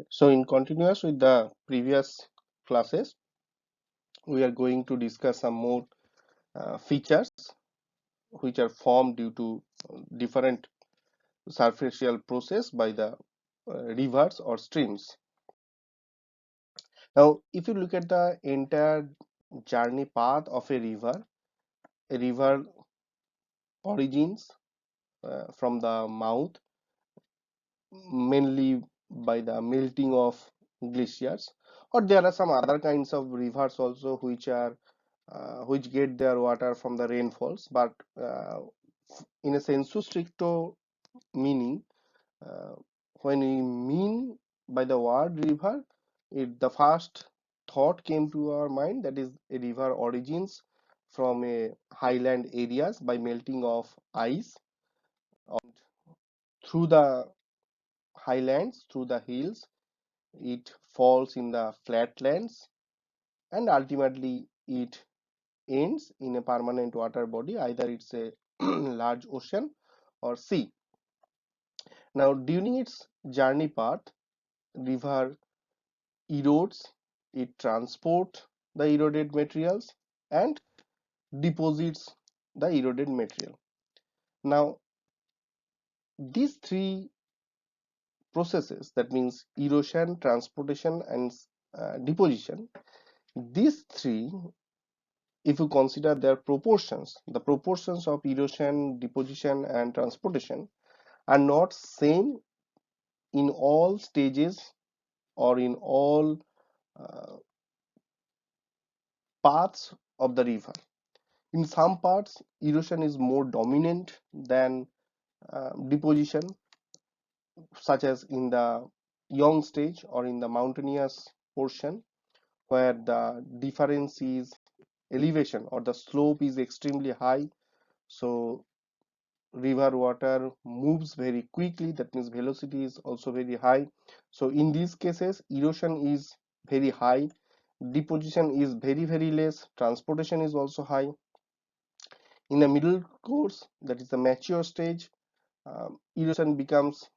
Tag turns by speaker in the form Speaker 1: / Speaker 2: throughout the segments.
Speaker 1: So in continuous with the previous classes, we are going to discuss some more features which are formed due to different surfacial process by the rivers or streams. Now, if you look at the entire journey path of a river origins from the mouth, mainly by the melting of glaciers, or there are some other kinds of rivers also which get their water from the rainfalls, but in a sensu stricto meaning, uh, when we mean by the word river, the first thought came to our mind, that is a river origins from a highland areas by melting of ice and through the highlands, through the hills, it falls in the flatlands, and ultimately it ends in a permanent water body, either it's a large ocean or sea. Now, during its journey path, river erodes, it transports the eroded materials and deposits the eroded material. Now, these three processes, that means erosion, transportation, and deposition, these three, if you consider their proportions, the proportions of erosion, deposition, and transportation are not same in all stages or in all uh, paths of the river. In some parts, erosion is more dominant than deposition, such as in the young stage or in the mountainous portion, where the difference is elevation or the slope is extremely high. So river water moves very quickly, that means velocity is also very high. So in these cases, erosion is very high, deposition is very less, transportation is also high. In the middle course, that is the mature stage, erosion becomes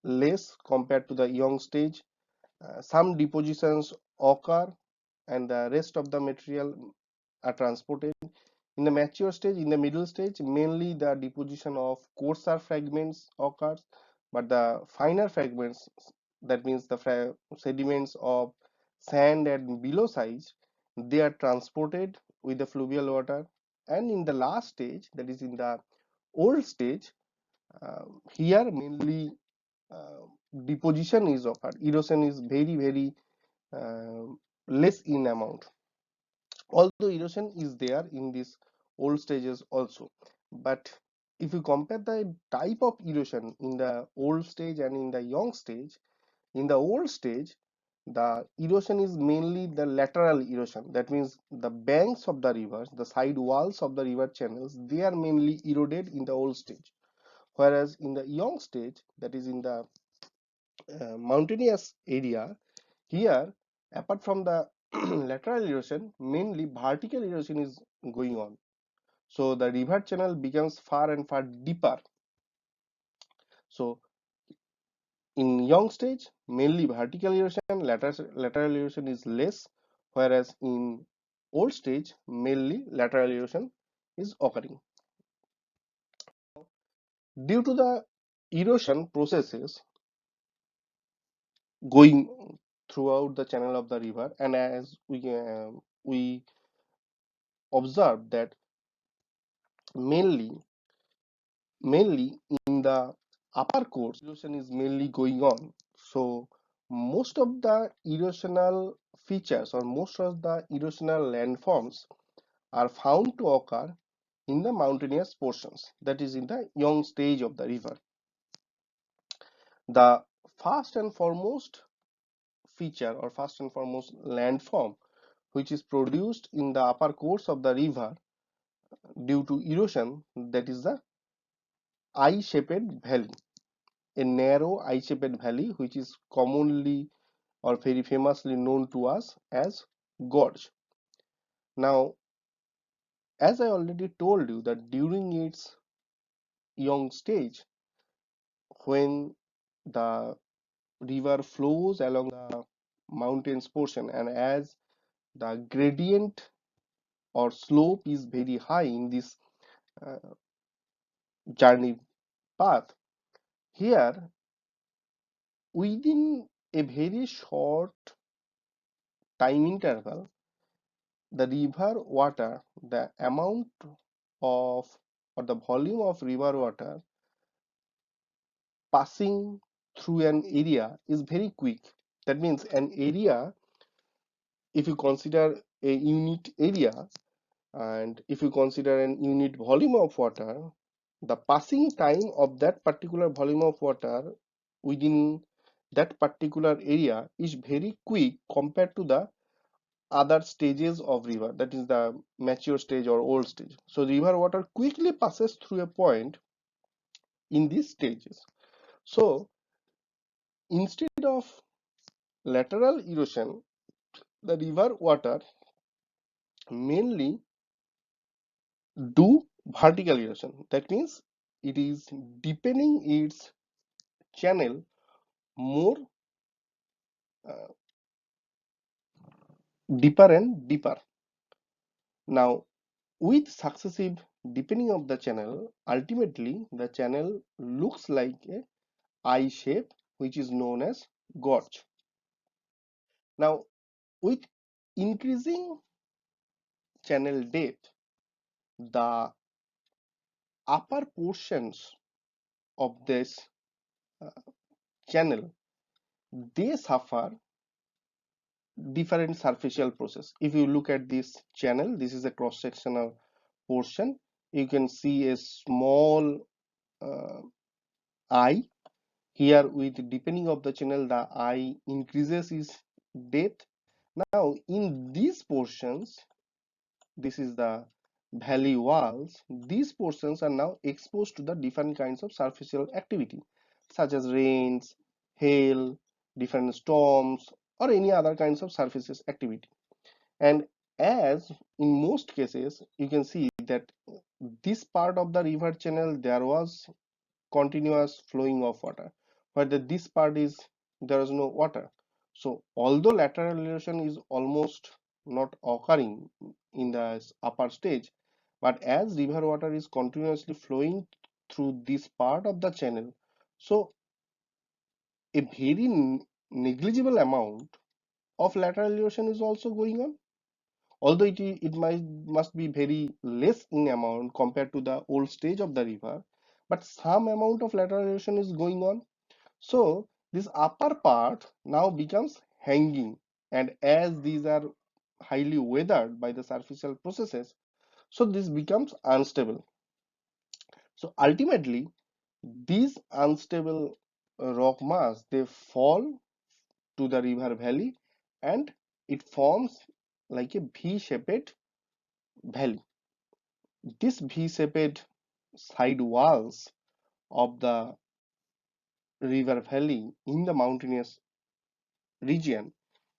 Speaker 1: less compared to the young stage. Some depositions occur and the rest of the material are transported. In the mature stage, in the middle stage, mainly the deposition of coarser fragments occurs, but the finer fragments, that means the sediments of sand and below size, they are transported with the fluvial water. And in the last stage, that is in the old stage, here mainly uh, deposition is occurred. Erosion is very uh, less in amount, although erosion is there in these old stages also. But if you compare the type of erosion in the old stage and in the young stage, in the old stage, the erosion is mainly the lateral erosion. That means the banks of the rivers, the side walls of the river channels, they are mainly eroded in the old stage. Whereas in the young stage, that is in the mountainous area, here, apart from the lateral erosion, mainly vertical erosion is going on. So the river channel becomes far and far deeper. So in young stage, mainly vertical erosion, lateral erosion is less, whereas in old stage, mainly lateral erosion is occurring. Due to the erosion processes going throughout the channel of the river, and as we observe that mainly mainly in the upper course, erosion is mainly going on. So most of the erosional features or most of the erosional landforms are found to occur in the mountainous portions, that is in the young stage of the river. The first and foremost feature or first and foremost landform which is produced in the upper course of the river due to erosion, that is the eye-shaped valley, a narrow eye-shaped valley which is commonly or very famously known to us as gorge. Now, as I already told you that during its young stage, when the river flows along the mountains portion, and as the gradient or slope is very high in this uh, journey path, here within a very short time interval, the river water, the amount of or the volume of river water passing through an area is very quick. That means an area, if you consider a unit area and if you consider an unit volume of water, the passing time of that particular volume of water within that particular area is very quick compared to the other stages of river, that is the mature stage or old stage. So river water quickly passes through a point in these stages. So instead of lateral erosion, the river water mainly do vertical erosion. That means it is deepening its channel more uh, deeper and deeper. Now, with successive deepening of the channel, ultimately the channel looks like a I shape, which is known as gorge. Now, with increasing channel depth, the upper portions of this uh, channel, they suffer different superficial process. If you look at this channel, this is a cross-sectional portion. You can see a small uh, eye here. With deepening of the channel, the eye increases its depth. Now in these portions, this is the valley walls, these portions are now exposed to the different kinds of superficial activity such as rains, hail, different storms, or any other kinds of surfaces activity. And as in most cases, you can see that this part of the river channel there was continuous flowing of water, but this part is there is no water. So although lateral erosion is almost not occurring in the upper stage, but as river water is continuously flowing through this part of the channel, so a very negligible amount of lateral erosion is also going on, although it might must be very less in amount compared to the old stage of the river, but some amount of lateral erosion is going on. So this upper part now becomes hanging, and as these are highly weathered by the superficial processes, so this becomes unstable. So ultimately these unstable rock mass, they fall to the river valley, and it forms like a V-shaped valley. This V-shaped side walls of the river valley in the mountainous region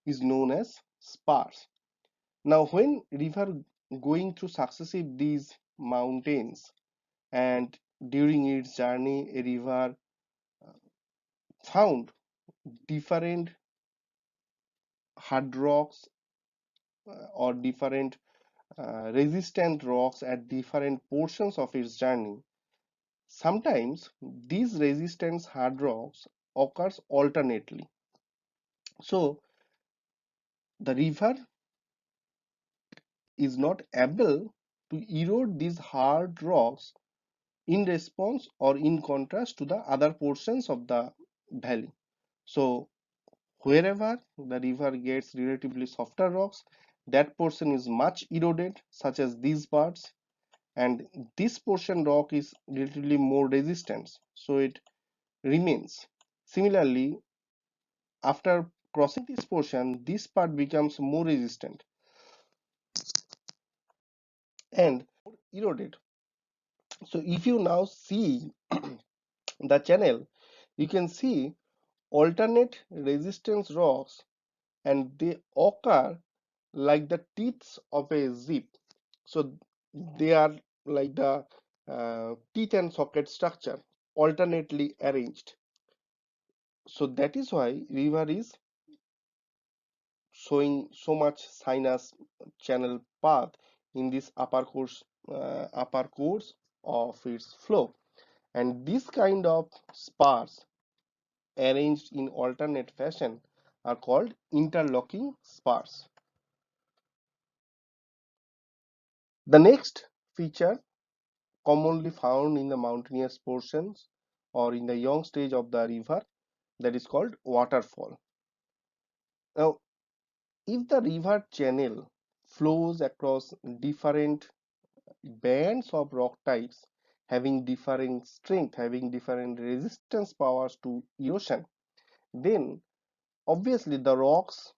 Speaker 1: is known as spars. Now, when river going through successive these mountains, and during its journey, a river found different hard rocks or different resistant rocks at different portions of its journey. Sometimes these resistance hard rocks occurs alternately. So the river is not able to erode these hard rocks in response or in contrast to the other portions of the valley. So wherever the river gets relatively softer rocks, that portion is much eroded, such as these parts, and this portion rock is relatively more resistant, so it remains. Similarly, after crossing this portion, this part becomes more resistant and eroded. So if you now see the channel, you can see alternate resistance rocks, and they occur like the teeth of a zip. So they are like the teeth and socket structure, alternately arranged. So that is why river is showing so much sinus channel path in this upper course of its flow, and this kind of spars arranged in alternate fashion are called interlocking spars. The next feature commonly found in the mountainous portions or in the young stage of the river, that is called waterfall. Now, if the river channel flows across different bands of rock types having differing strength, having different resistance powers to erosion, then obviously the rocks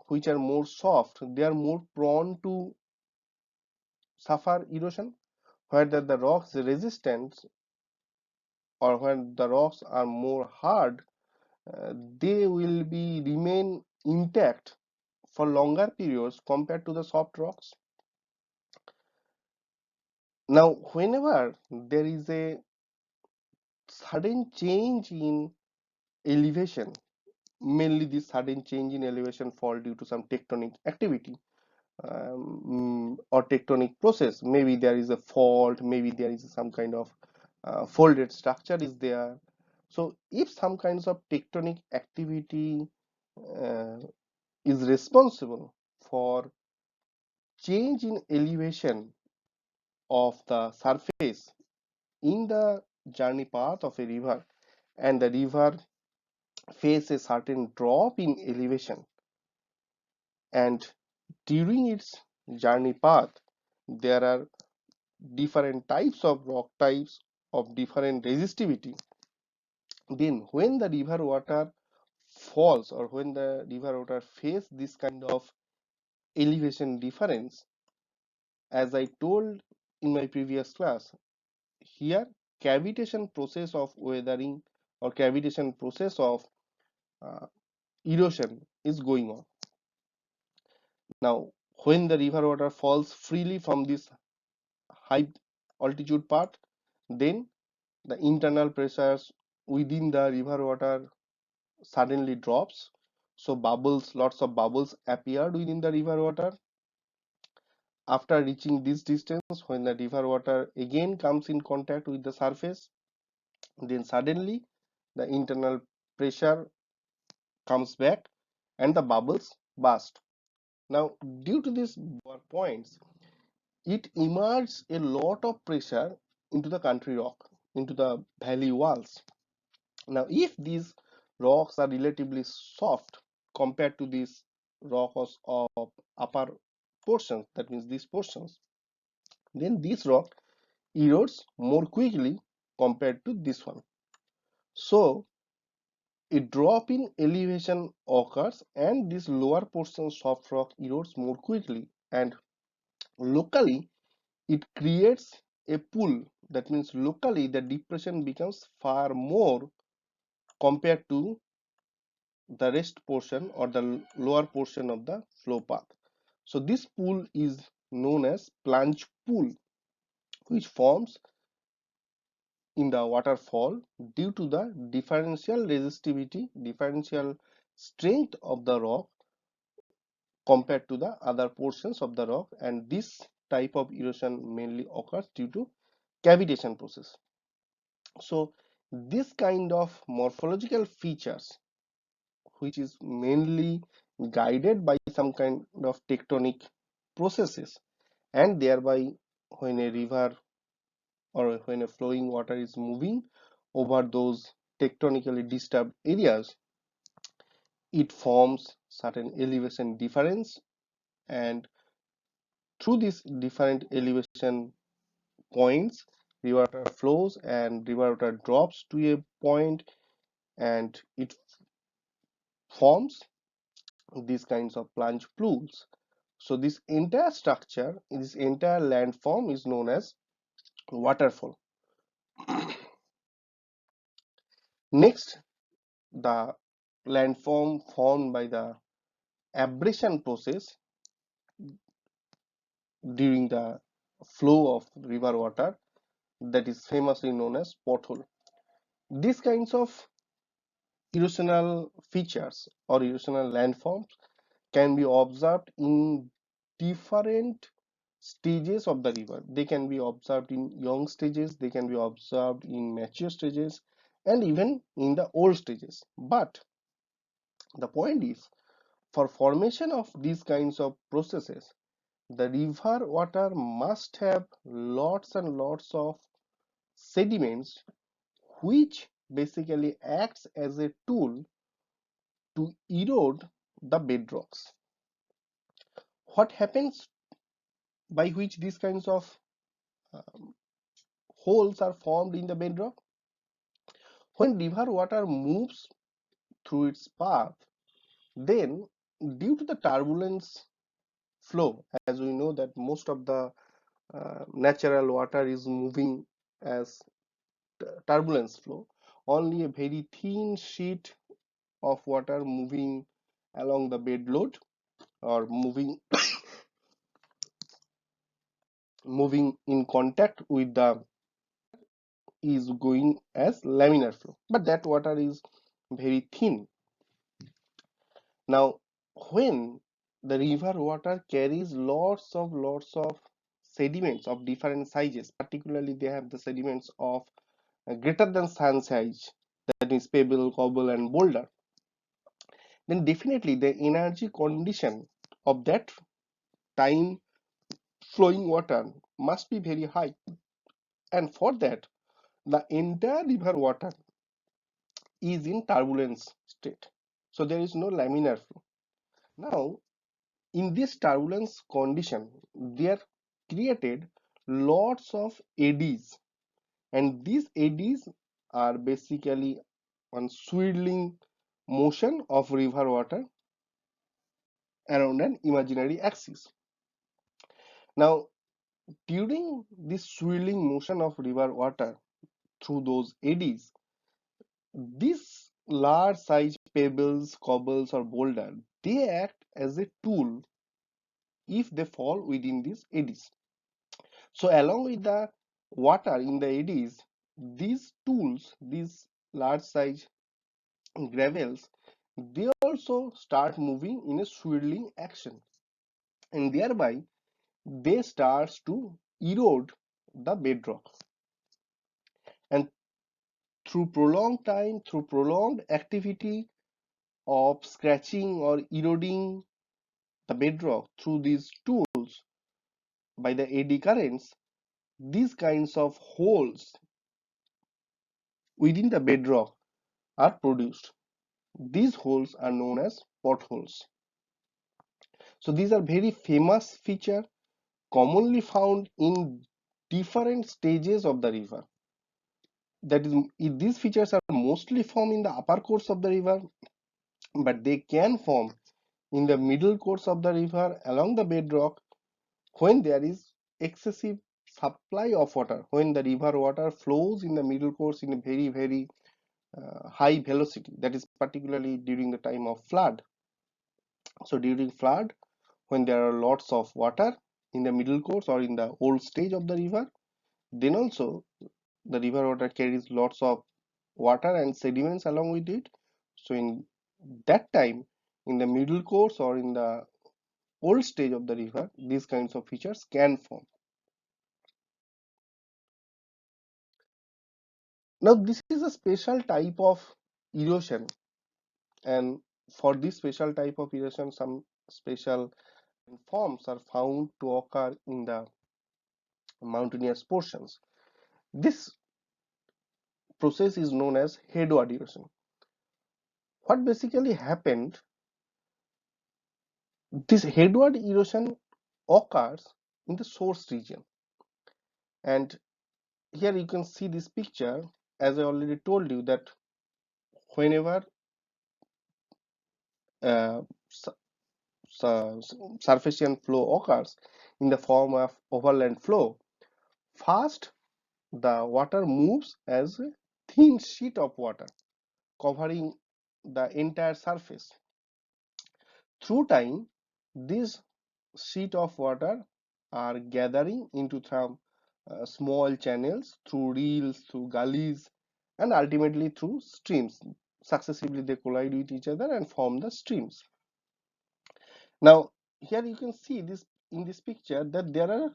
Speaker 1: which are more soft, they are more prone to suffer erosion, whether the rocks resistance or when the rocks are more hard, they will be remain intact for longer periods compared to the soft rocks. Now, whenever there is a sudden change in elevation, mainly this sudden change in elevation fall due to some tectonic activity, or tectonic process. Maybe there is a fault, maybe there is some kind of folded structure is there. So if some kinds of tectonic activity uh, is responsible for change in elevation of the surface in the journey path of a river, and the river face a certain drop in elevation, and during its journey path there are different types of rock types of different resistivity, then when the river water falls or when the river water face this kind of elevation difference, as I told in my previous class, here cavitation process of weathering or cavitation process of uh, erosion is going on. Now, when the river water falls freely from this high altitude part, then the internal pressures within the river water suddenly drops. So bubbles, lots of bubbles appeared within the river water. After reaching this distance, when the river water again comes in contact with the surface, then suddenly the internal pressure comes back and the bubbles burst. Now, due to these points, it emerges a lot of pressure into the country rock, into the valley walls. Now, if these rocks are relatively soft compared to these rocks of upper portions, that means these portions, then this rock erodes more quickly compared to this one. So, a drop in elevation occurs and this lower portion soft rock erodes more quickly, and locally it creates a pool. That means locally the depression becomes far more compared to the rest portion or the lower portion of the flow path. So this pool is known as plunge pool, which forms in the waterfall due to the differential resistivity, differential strength of the rock compared to the other portions of the rock, and this type of erosion mainly occurs due to cavitation process. So this kind of morphological features, which is mainly guided by some kind of tectonic processes, and thereby when a river or when a flowing water is moving over those tectonically disturbed areas, it forms certain elevation difference, and through these different elevation points river water flows and river water drops to a point, and it forms these kinds of plunge pools. So this entire structure, this entire landform is known as waterfall. Next, the landform formed by the abrasion process during the flow of river water, that is famously known as pothole. These kinds of erosional features or erosional landforms can be observed in different stages of the river. They can be observed in young stages, they can be observed in mature stages, and even in the old stages. But the point is, for formation of these kinds of processes, the river water must have lots and lots of sediments which basically acts as a tool to erode the bedrocks. What happens by which these kinds of um, holes are formed in the bedrock? When river water moves through its path, then due to the turbulence flow, as we know that most of the natural water is moving as turbulence flow, only a very thin sheet of water moving along the bed load or moving in contact with the is going as laminar flow, but that water is very thin. Now when the river water carries lots of sediments of different sizes, particularly they have the sediments of greater than sun size, that is pebble, cobble and boulder, then definitely the energy condition of that time flowing water must be very high, and for that the entire river water is in turbulence state, so there is no laminar flow. Now in this turbulence condition there created lots of eddies, and these eddies are basically on swirling motion of river water around an imaginary axis. Now during this swirling motion of river water through those eddies, these large size pebbles, cobbles or boulder, they act as a tool if they fall within these eddies. So along with the water in the eddies, these tools, these large size gravels, they also start moving in a swirling action, and thereby they starts to erode the bedrock. And through prolonged time, through prolonged activity of scratching or eroding the bedrock through these tools by the eddy currents, these kinds of holes within the bedrock are produced. These holes are known as potholes. So these are very famous feature commonly found in different stages of the river. That is, these features are mostly formed in the upper course of the river, but they can form in the middle course of the river along the bedrock when there is excessive supply of water, when the river water flows in the middle course in a very high velocity, that is particularly during the time of flood. So during flood, when there are lots of water in the middle course or in the old stage of the river, then also the river water carries lots of water and sediments along with it. So in that time, in the middle course or in the old stage of the river, these kinds of features can form. Now this is a special type of erosion, and for this special type of erosion some special forms are found to occur in the mountainous portions. This process is known as headwater erosion. What basically happened, this headwater erosion occurs in the source region, and here you can see this picture. As I already told you that whenever uh, surfacian flow occurs in the form of overland flow, first the water moves as a thin sheet of water covering the entire surface. Through time, this sheet of water are gathering into some small channels through rills, through gullies, and ultimately through streams. successively they collide with each other and form the streams. Now here you can see this in this picture that there are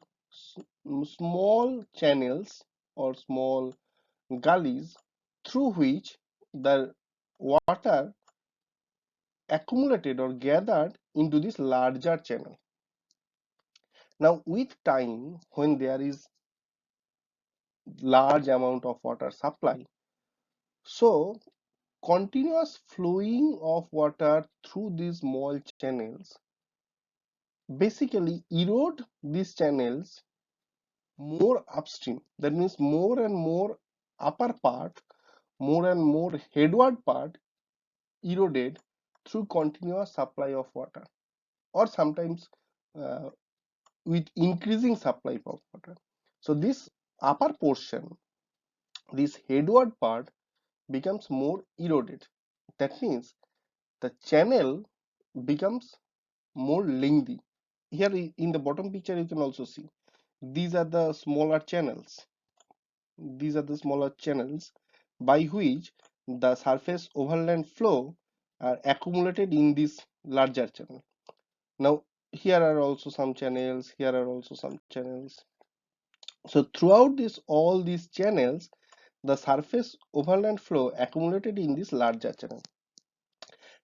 Speaker 1: small channels or small gullies through which the water accumulated or gathered into this larger channel. Now with time, when there is large amount of water supply, so continuous flowing of water through these small channels basically erode these channels more upstream. That means more and more upper part, more and more headward part eroded through continuous supply of water, or sometimes uh, with increasing supply of water. So this upper portion, this headward part becomes more eroded. That means the channel becomes more lengthy. Here in the bottom picture you can also see these are the smaller channels. These are the smaller channels by which the surface overland flow are accumulated in this larger channel. Now here are also some channels, here are also some channels. So throughout this all these channels, the surface overland flow accumulated in this larger channel.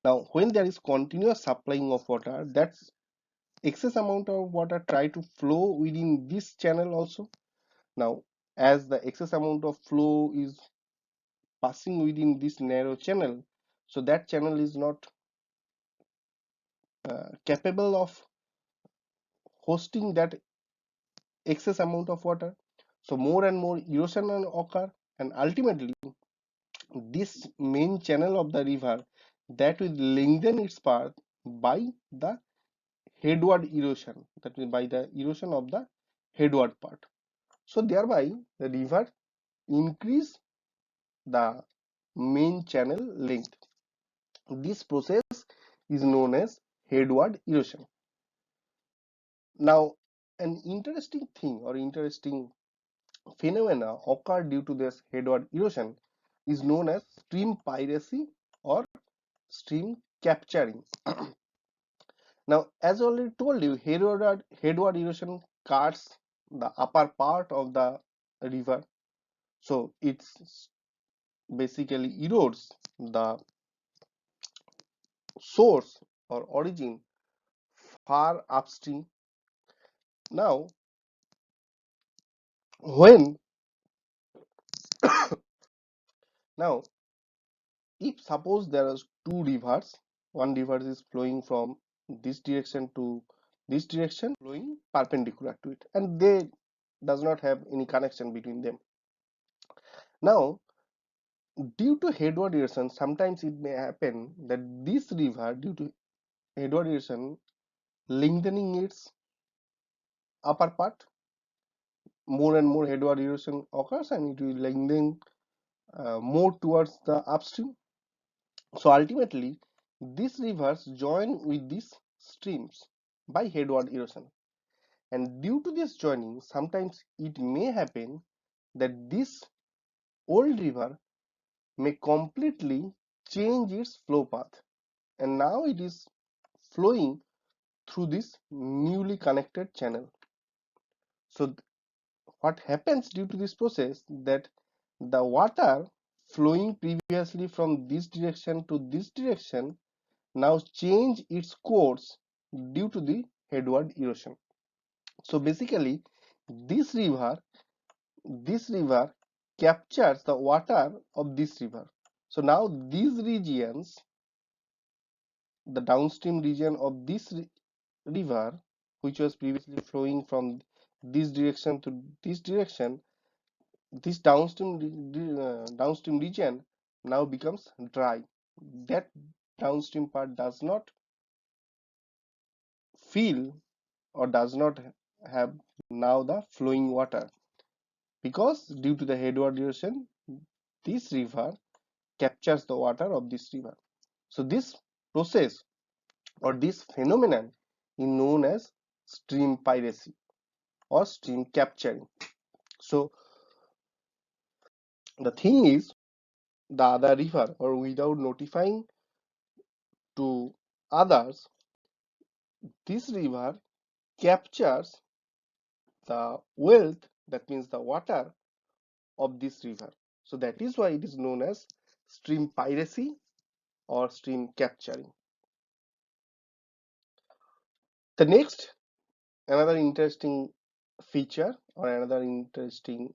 Speaker 1: Now when there is continuous supplying of water, that's excess amount of water try to flow within this channel also. Now as the excess amount of flow is passing within this narrow channel, so that channel is not capable of hosting that excess amount of water. So more and more erosion will occur, and ultimately this main channel of the river that will lengthen its path by the headward erosion, that means by the erosion of the headward part. So thereby the river increase the main channel length. This process is known as headward erosion. Now an interesting thing or interesting phenomena occur due to this headward erosion is known as stream piracy or stream capturing. Now as I already told you, headward erosion cuts the upper part of the river, so it's basically erodes the source or origin far upstream. Now when now if suppose there are two rivers, one river is flowing from this direction to this direction, flowing perpendicular to it, and they does not have any connection between them. Now due to headward erosion, sometimes it may happen that this river, due to headward erosion, lengthening its upper part, more and more headward erosion occurs and it will lengthen more towards the upstream. So ultimately these rivers join with these streams by headward erosion, and due to this joining sometimes it may happen that this old river may completely change its flow path, and now it is flowing through this newly connected channel. So what happens due to this process, that the water flowing previously from this direction to this direction now change its course due to the headward erosion. So basically this river captures the water of this river. So now these regions, the downstream region of this river, which was previously flowing from this direction to this direction, this downstream region now becomes dry. That downstream part does not feel or does not have now the flowing water, because due to the headward erosion this river captures the water of this river. So this process or this phenomenon is known as stream piracy or stream capturing. So the thing is, the other river or without notifying to others, this river captures the wealth, that means the water of this river. So that is why it is known as stream piracy or stream capturing. The next, another interesting feature or another interesting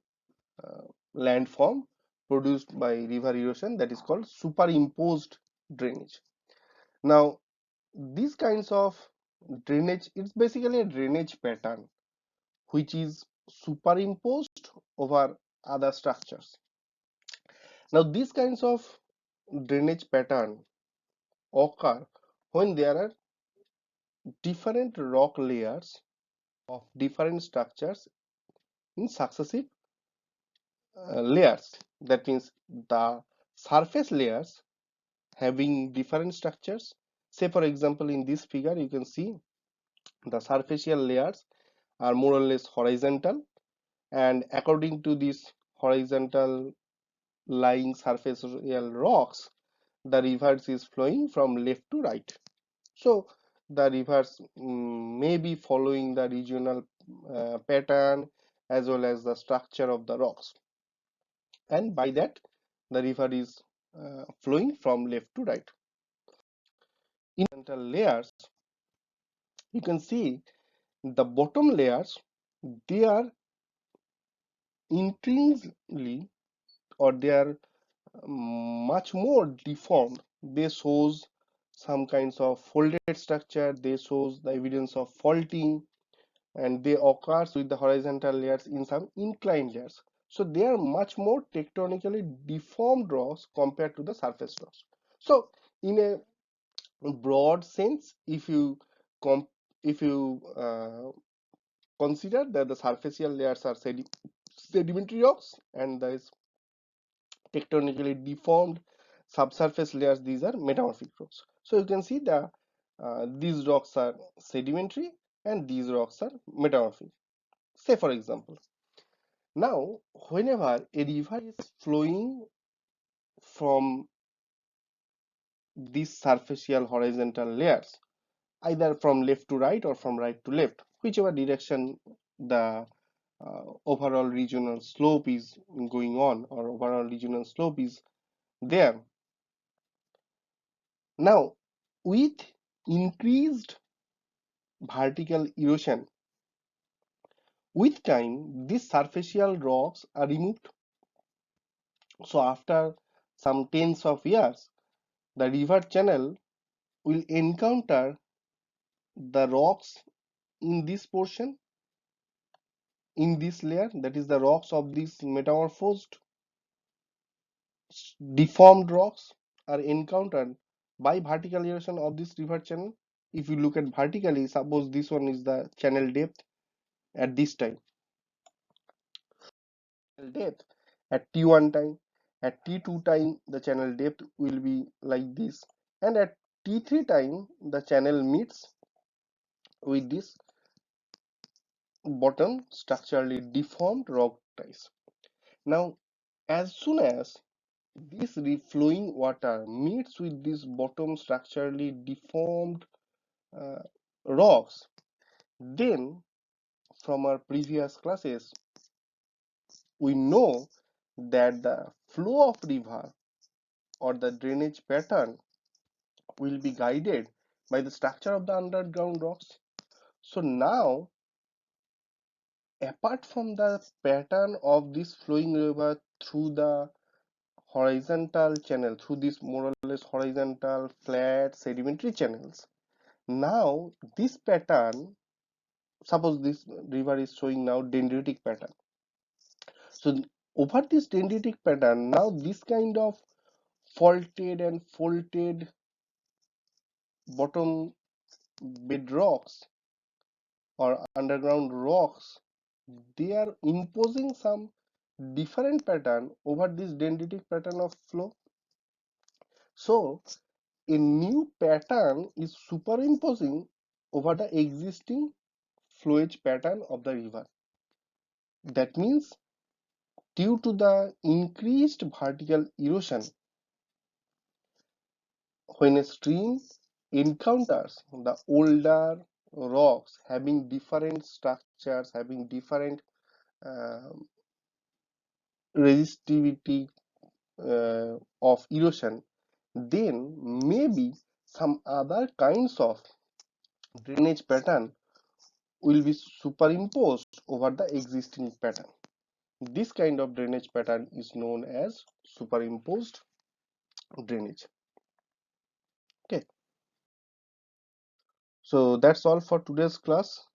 Speaker 1: uh, landform produced by river erosion, that is called superimposed drainage. Now, these kinds of drainage, it's basically a drainage pattern which is superimposed over other structures. Now, these kinds of drainage pattern occur when there are different rock layers of different structures in successive layers. That means the surface layers having different structures. Say for example, in this figure you can see the superficial layers are more or less horizontal, and according to these horizontal lying superficial rocks, the rivers is flowing from left to right. So the rivers may be following the regional pattern as well as the structure of the rocks, and by that the river is flowing from left to right. In horizontal layers, you can see the bottom layers, they are intrinsically, or they are much more deformed. They shows some kinds of folded structure, they shows the evidence of faulting, and they occurs with the horizontal layers in some inclined layers. So they are much more tectonically deformed rocks compared to the surface rocks. So in a broad sense, if you if you consider that the superficial layers are sedimentary rocks and there is tectonically deformed subsurface layers, these are metamorphic rocks. So you can see the these rocks are sedimentary and these rocks are metamorphic. Say for example, now whenever a river is flowing from these superficial horizontal layers, either from left to right or from right to left, whichever direction the overall regional slope is going on, or overall regional slope is there. Now, with increased vertical erosion, with time, these superficial rocks are removed. So after some tens of years, the river channel will encounter the rocks in this portion, in this layer, that is the rocks of these metamorphosed deformed rocks are encountered by vertical erosion of this river channel. If you look at vertically, suppose this one is the channel depth at this time, depth at t1 time, at t2 time the channel depth will be like this, and at t3 time the channel meets with this bottom structurally deformed rock ties. Now, as soon as this reflowing water meets with this bottom structurally deformed uh, rocks, then from our previous classes we know that the flow of river or the drainage pattern will be guided by the structure of the underground rocks. So now, apart from the pattern of this flowing river through the horizontal channel, through these more or less horizontal flat sedimentary channels, now this pattern, suppose this river is showing now dendritic pattern. So over this dendritic pattern, now this kind of faulted and folded bottom bedrocks or underground rocks, they are imposing some different pattern over this dendritic pattern of flow. So a new pattern is superimposing over the existing flowage pattern of the river. That means due to the increased vertical erosion, when a stream encounters the older rocks having different structures, having different um resistivity of erosion, then maybe some other kinds of drainage pattern will be superimposed over the existing pattern. This kind of drainage pattern is known as superimposed drainage. Okay, so that's all for today's class.